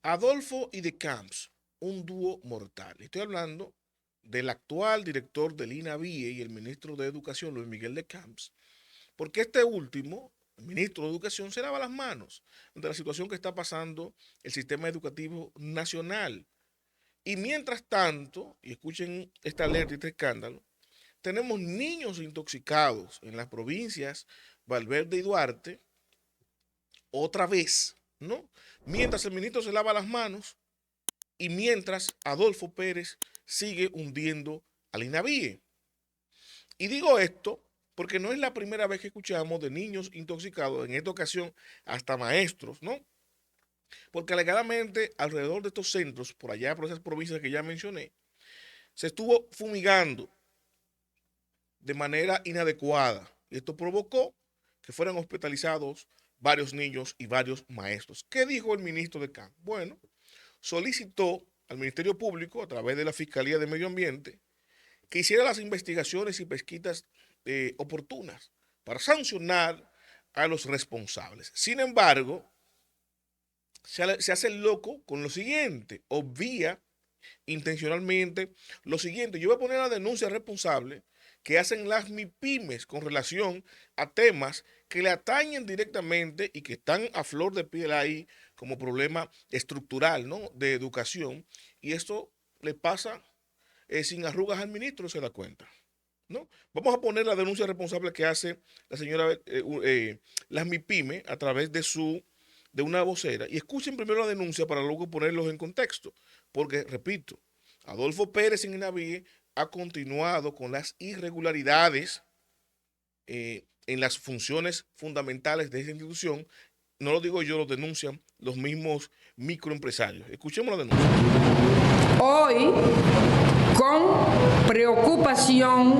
Adolfo y De Camps, un dúo mortal. Estoy hablando del actual director del INAVIE y el ministro de Educación, Luis Miguel de Camps, porque este último, el ministro de Educación, se lava las manos de la situación que está pasando el sistema educativo nacional. Y mientras tanto, y escuchen esta alerta y este escándalo, tenemos niños intoxicados en las provincias Valverde y Duarte, otra vez, ¿no? Mientras el ministro se lava las manos y mientras Adolfo Pérez sigue hundiendo al INAVIE. Y digo esto porque no es la primera vez que escuchamos de niños intoxicados, en esta ocasión hasta maestros, ¿no? Porque alegadamente alrededor de estos centros, por allá, por esas provincias que ya mencioné, se estuvo fumigando de manera inadecuada. Y esto provocó que fueran hospitalizados varios niños y varios maestros. ¿Qué dijo el ministro de Camp? Bueno, solicitó al Ministerio Público, a través de la Fiscalía de Medio Ambiente, que hiciera las investigaciones y pesquitas oportunas para sancionar a los responsables. Sin embargo, se hace el loco con lo siguiente, obvia intencionalmente lo siguiente. Yo voy a poner la denuncia responsable que hacen las MIPYMES con relación a temas que le atañen directamente y que están a flor de piel ahí como problema estructural, ¿no?, de educación, y esto le pasa sin arrugas al ministro, se da cuenta, ¿no? Vamos a poner la denuncia responsable que hace la señora las MIPYMES a través de una vocera, y escuchen primero la denuncia para luego ponerlos en contexto, porque, repito, Adolfo Pérez en INAVIE ha continuado con las irregularidades en las funciones fundamentales de esa institución. No lo digo yo, lo denuncian los mismos microempresarios. Escuchemos la denuncia. Hoy, con preocupación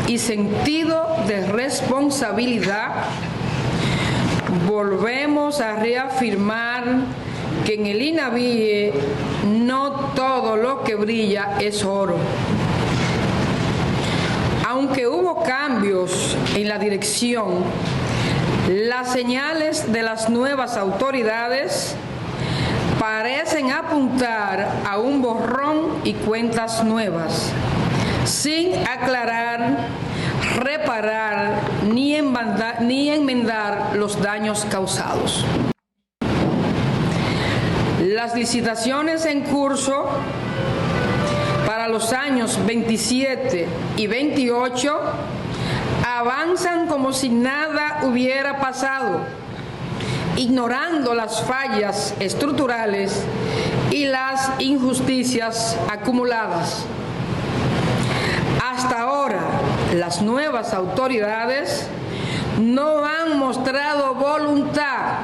y sentido de responsabilidad, volvemos a reafirmar que en el INAVIE no todo lo que brilla es oro. Aunque hubo cambios en la dirección, las señales de las nuevas autoridades parecen apuntar a un borrón y cuentas nuevas, sin aclarar, reparar ni enmendar los daños causados. Las licitaciones en curso para los años 27 y 28 avanzan como si nada hubiera pasado, ignorando las fallas estructurales y las injusticias acumuladas. Hasta ahora, las nuevas autoridades no han mostrado voluntad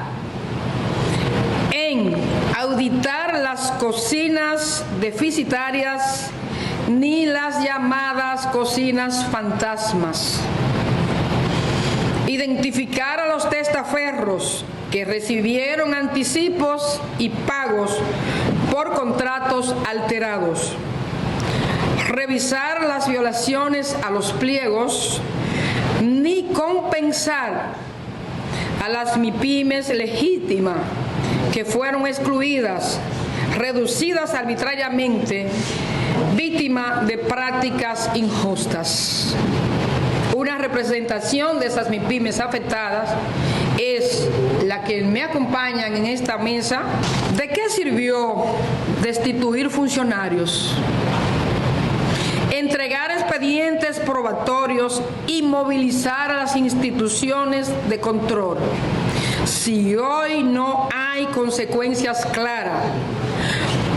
en auditar las cocinas deficitarias ni las llamadas cocinas fantasmas, identificar a los testaferros que recibieron anticipos y pagos por contratos alterados, revisar las violaciones a los pliegos, ni compensar a las MIPYMES legítimas que fueron excluidas, reducidas arbitrariamente, víctimas de prácticas injustas. Una representación de esas MIPYMES afectadas es la que me acompañan en esta mesa. ¿De qué sirvió destituir funcionarios, entregar expedientes probatorios y movilizar a las instituciones de control si hoy no hay consecuencias claras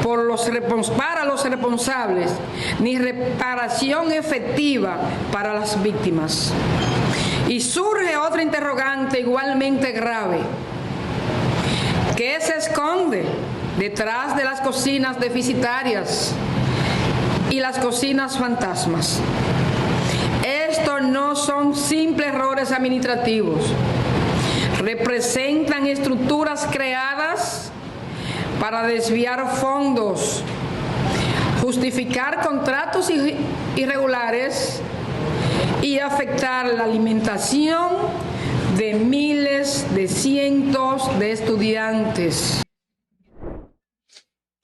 para los responsables ni reparación efectiva para las víctimas? Y surge otra interrogante igualmente grave. ¿Qué se esconde detrás de las cocinas deficitarias y las cocinas fantasmas? Estos no son simples errores administrativos. Representan estructuras creadas para desviar fondos, justificar contratos irregulares y afectar la alimentación de miles de cientos de estudiantes.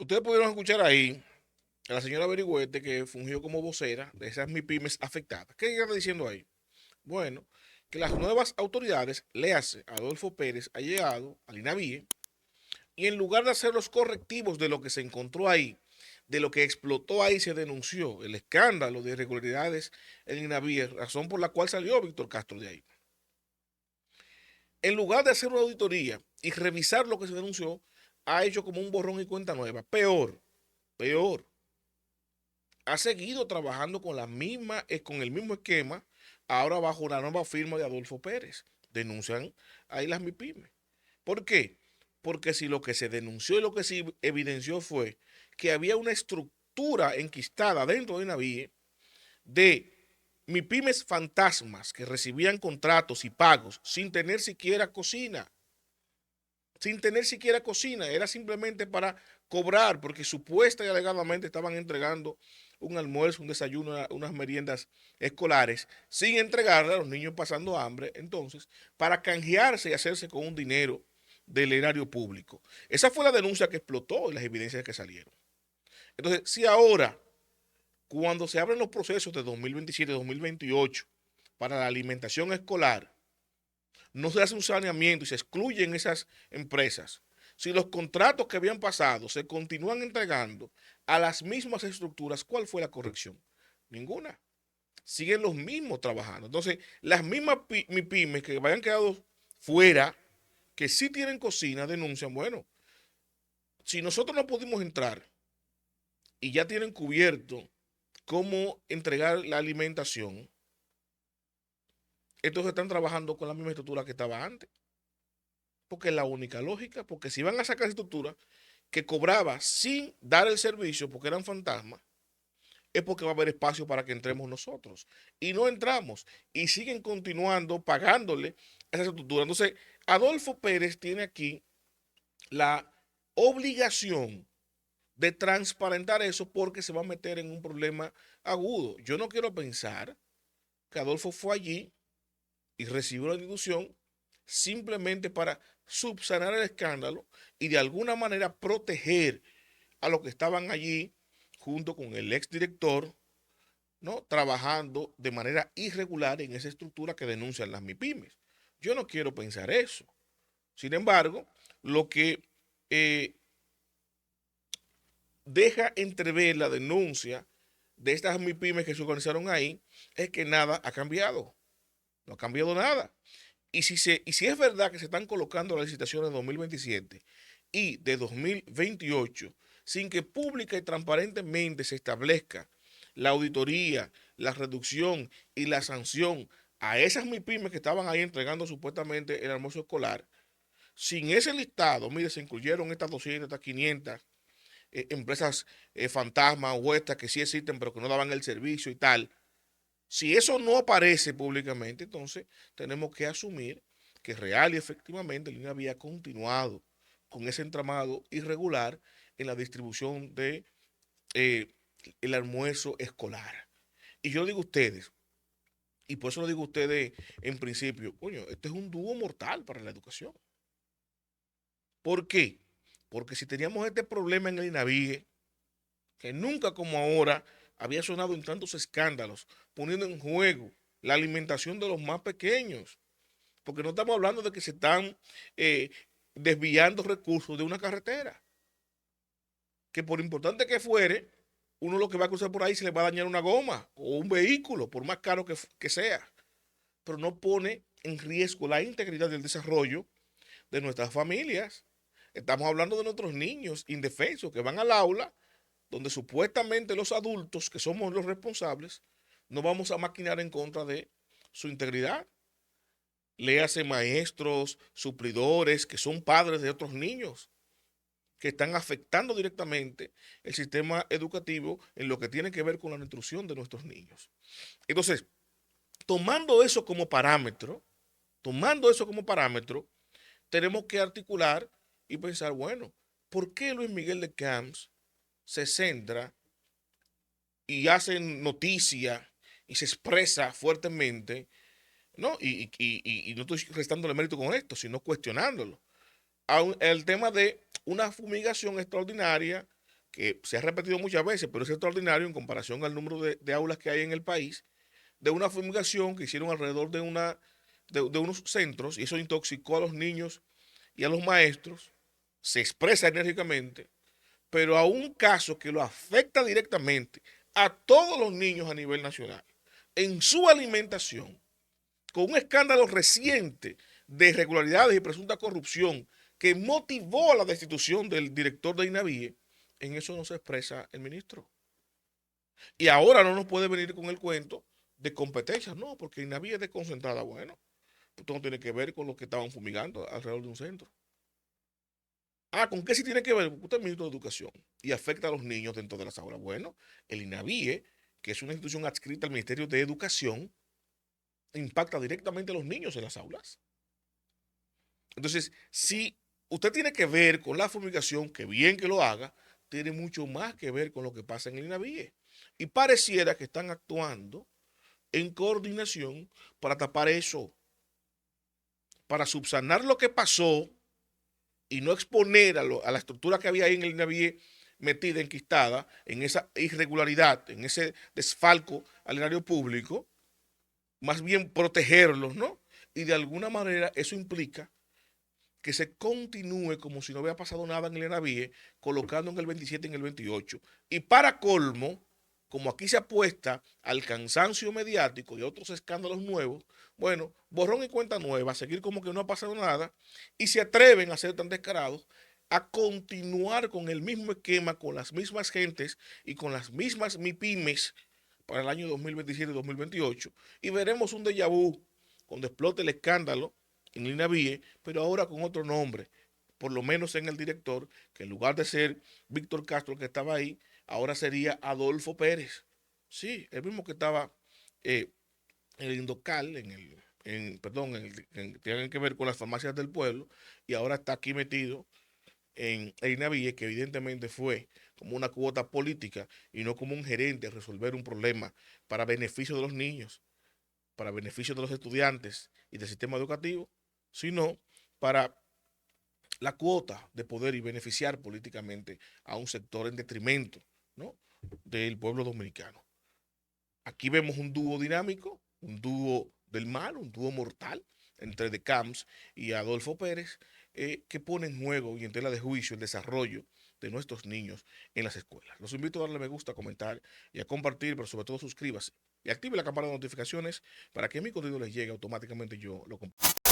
Ustedes pudieron escuchar ahí a la señora Berigüete, que fungió como vocera de esas MIPYMES afectadas. ¿Qué ella está diciendo ahí? Bueno, que las nuevas autoridades, léase, Adolfo Pérez, ha llegado al INAVIE y en lugar de hacer los correctivos de lo que se encontró ahí, de lo que explotó ahí, se denunció el escándalo de irregularidades en INAVIE, razón por la cual salió Víctor Castro de ahí. En lugar de hacer una auditoría y revisar lo que se denunció, ha hecho como un borrón y cuenta nueva. Peor, peor. Ha seguido trabajando con con el mismo esquema, ahora bajo la nueva firma de Adolfo Pérez. Denuncian ahí las MIPYMES. ¿Por qué? Porque si lo que se denunció y lo que se evidenció fue que había una estructura enquistada dentro de INAVIE de MIPYMES fantasmas que recibían contratos y pagos sin tener siquiera cocina. Sin tener siquiera cocina, era simplemente para cobrar, porque supuesta y alegadamente estaban entregando un almuerzo, un desayuno, unas meriendas escolares, sin entregarle a los niños pasando hambre, entonces, para canjearse y hacerse con un dinero del erario público. Esa fue la denuncia que explotó y las evidencias que salieron. Entonces, si ahora, cuando se abren los procesos de 2027-2028 para la alimentación escolar, no se hace un saneamiento y se excluyen esas empresas, si los contratos que habían pasado se continúan entregando a las mismas estructuras, ¿cuál fue la corrección? Ninguna. Siguen los mismos trabajando. Entonces, las mismas MIPYMES que hayan quedado fuera, que sí tienen cocina, denuncian, bueno, si nosotros no pudimos entrar y ya tienen cubierto cómo entregar la alimentación, entonces están trabajando con la misma estructura que estaba antes. Porque es la única lógica, porque si van a sacar estructura que cobraba sin dar el servicio porque eran fantasmas, es porque va a haber espacio para que entremos nosotros. Y no entramos y siguen continuando pagándole esa estructura. Entonces, Adolfo Pérez tiene aquí la obligación de transparentar eso porque se va a meter en un problema agudo. Yo no quiero pensar que Adolfo fue allí y recibió la institución simplemente para subsanar el escándalo y de alguna manera proteger a los que estaban allí junto con el exdirector, ¿no? Trabajando de manera irregular en esa estructura que denuncian las MIPYMES. Yo no quiero pensar eso. Sin embargo, lo que deja entrever la denuncia de estas MIPYMES que se organizaron ahí es que nada ha cambiado. No ha cambiado nada. Y si es verdad que se están colocando las licitaciones de 2027 y de 2028 sin que pública y transparentemente se establezca la auditoría, la reducción y la sanción a esas MIPYMES que estaban ahí entregando supuestamente el almuerzo escolar, sin ese listado, mire, se incluyeron estas 200, estas 500 empresas fantasmas o estas que sí existen pero que no daban el servicio y tal. Si eso no aparece públicamente, entonces tenemos que asumir que real y efectivamente el INE había continuado con ese entramado irregular en la distribución de el almuerzo escolar. Y yo digo a ustedes, y por eso lo digo a ustedes en principio, coño, este es un dúo mortal para la educación. ¿Por qué? Porque si teníamos este problema en el INAVIE, que nunca como ahora había sonado en tantos escándalos, poniendo en juego la alimentación de los más pequeños, porque no estamos hablando de que se están desviando recursos de una carretera, que por importante que fuere, uno lo que va a cruzar por ahí se le va a dañar una goma o un vehículo, por más caro que sea, pero no pone en riesgo la integridad del desarrollo de nuestras familias. Estamos hablando de nuestros niños indefensos que van al aula donde supuestamente los adultos, que somos los responsables, no vamos a maquinar en contra de su integridad. Léase maestros, suplidores, que son padres de otros niños, que están afectando directamente el sistema educativo en lo que tiene que ver con la nutrición de nuestros niños. Entonces, tomando eso como parámetro, tenemos que articular y pensar, bueno, ¿por qué Luis Miguel de Camps se centra y hace noticia y se expresa fuertemente, ¿no? Y no estoy restándole mérito con esto, sino cuestionándolo. El tema de una fumigación extraordinaria que se ha repetido muchas veces, pero es extraordinario en comparación al número de aulas que hay en el país, de una fumigación que hicieron alrededor de unos centros, y eso intoxicó a los niños y a los maestros, se expresa enérgicamente, pero a un caso que lo afecta directamente a todos los niños a nivel nacional, en su alimentación, con un escándalo reciente de irregularidades y presunta corrupción que motivó la destitución del director de INAVIE, en eso no se expresa el ministro. Y ahora no nos puede venir con el cuento de competencias, no, porque INAVIE es desconcentrada. Bueno, esto no tiene que ver con los que estaban fumigando alrededor de un centro. Ah, ¿con qué sí tiene que ver? Porque usted es ministro de Educación y afecta a los niños dentro de las aulas. Bueno, el INAVIE, que es una institución adscrita al Ministerio de Educación, impacta directamente a los niños en las aulas. Entonces, si usted tiene que ver con la fumigación, que bien que lo haga, tiene mucho más que ver con lo que pasa en el INAVIE. Y pareciera que están actuando en coordinación para tapar eso, para subsanar lo que pasó y no exponer a la estructura que había ahí en el INAVIE metida, enquistada, en esa irregularidad, en ese desfalco al erario público, más bien protegerlos, ¿no? Y de alguna manera eso implica que se continúe como si no hubiera pasado nada en el INAVIE, colocando en el 27 y en el 28. Y para colmo, como aquí se apuesta al cansancio mediático y a otros escándalos nuevos, bueno, borrón y cuenta nueva, seguir como que no ha pasado nada, y se atreven a ser tan descarados, a continuar con el mismo esquema, con las mismas gentes y con las mismas MIPIMES para el año 2027 y 2028, y veremos un déjà vu cuando explote el escándalo en INAVIE, pero ahora con otro nombre, por lo menos en el director, que en lugar de ser Víctor Castro el que estaba ahí, ahora sería Adolfo Pérez. Sí, el mismo que estaba en el Indocal, perdón, tienen que ver con las farmacias del pueblo, y ahora está aquí metido en INAVIE, que evidentemente fue como una cuota política y no como un gerente a resolver un problema para beneficio de los niños, para beneficio de los estudiantes y del sistema educativo, sino para la cuota de poder y beneficiar políticamente a un sector en detrimento, ¿no?, del pueblo dominicano. Aquí vemos un dúo dinámico, un dúo del mal, un dúo mortal entre De Camps y Adolfo Pérez, que pone en juego y en tela de juicio el desarrollo de nuestros niños en las escuelas. Los invito a darle me gusta, a comentar y a compartir, pero sobre todo suscríbase y active la campana de notificaciones para que mi contenido les llegue automáticamente, yo lo comparto.